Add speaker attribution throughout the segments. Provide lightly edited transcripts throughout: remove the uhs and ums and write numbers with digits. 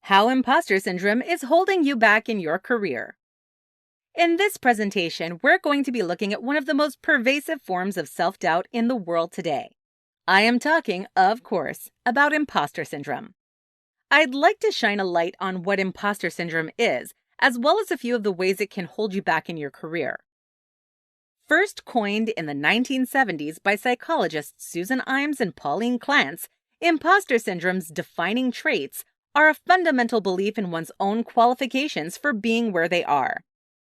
Speaker 1: How imposter syndrome is holding you back in your career. In this presentation, we're going to be looking at one of the most pervasive forms of self-doubt in the world today. I am talking, of course, about imposter syndrome. I'd like to shine a light on what imposter syndrome is, as well as a few of the ways it can hold you back in your career. First coined in the 1970s by psychologists Suzanne Imes and Pauline Clance, imposter syndrome's defining traits are a fundamental belief in one's own qualifications for being where they are.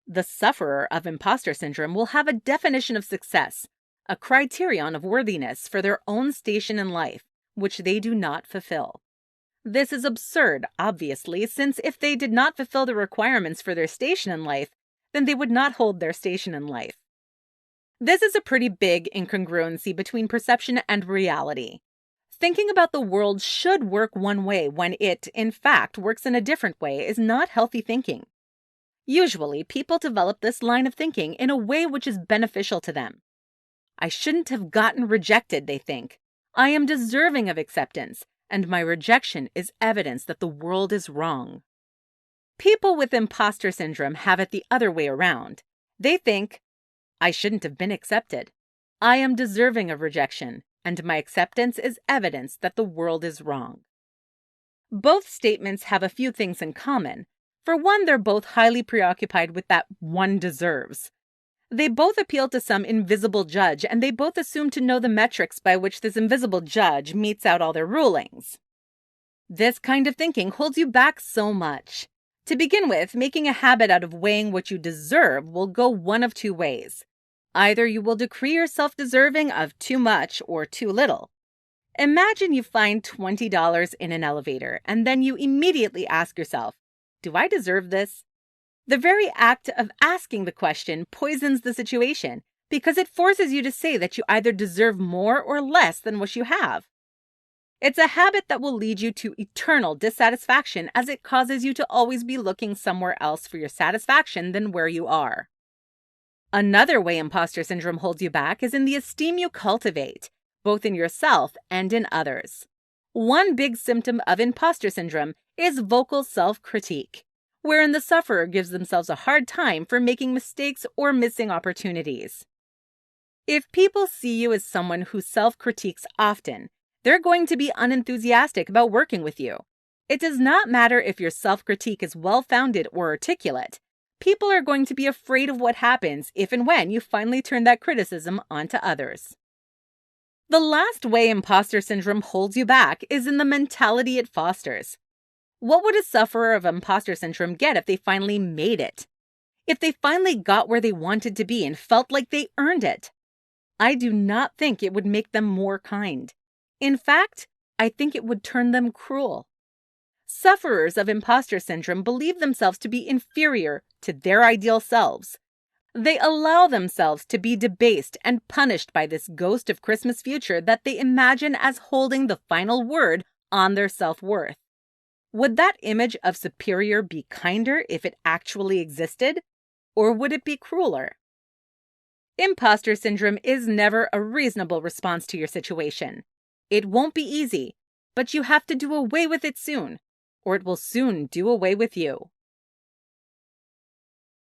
Speaker 1: The sufferer of imposter syndrome will have a definition of success, a criterion of worthiness for their own station in life, which they do not fulfill. This is absurd, obviously, since if they did not fulfill the requirements for their station in life, then they would not hold their station in life. This is a pretty big incongruency between perception and reality. Thinking about the world should work one way when it, in fact, works in a different way is not healthy thinking. Usually, people develop this line of thinking in a way which is beneficial to them. I shouldn't have gotten rejected, they think. I am deserving of acceptance, and my rejection is evidence that the world is wrong. People with imposter syndrome have it the other way around. They think, I shouldn't have been accepted. I am deserving of rejection, and my acceptance is evidence that the world is wrong. Both statements have a few things in common. For one, they're both highly preoccupied with that one deserves. They both appeal to some invisible judge, and they both assume to know the metrics by which this invisible judge metes out all their rulings. This kind of thinking holds you back so much. To begin with, making a habit out of weighing what you deserve will go one of two ways. Either you will decree yourself deserving of too much or too little. Imagine you find $20 in an elevator, and then you immediately ask yourself, do I deserve this? The very act of asking the question poisons the situation because it forces you to say that you either deserve more or less than what you have. It's a habit that will lead you to eternal dissatisfaction as it causes you to always be looking somewhere else for your satisfaction than where you are. Another way imposter syndrome holds you back is in the esteem you cultivate, both in yourself and in others. One big symptom of imposter syndrome is vocal self-critique, wherein the sufferer gives themselves a hard time for making mistakes or missing opportunities. If people see you as someone who self-critiques often, they're going to be unenthusiastic about working with you. It does not matter if your self-critique is well-founded or articulate. People are going to be afraid of what happens if and when you finally turn that criticism onto others. The last way imposter syndrome holds you back is in the mentality it fosters. What would a sufferer of imposter syndrome get if they finally made it? If they finally got where they wanted to be and felt like they earned it? I do not think it would make them more kind. In fact, I think it would turn them cruel. Sufferers of imposter syndrome believe themselves to be inferior to their ideal selves. They allow themselves to be debased and punished by this ghost of Christmas future that they imagine as holding the final word on their self-worth. Would that image of superior be kinder if it actually existed? Or would it be crueler? Imposter syndrome is never a reasonable response to your situation. It won't be easy, but you have to do away with it soon, or it will soon do away with you.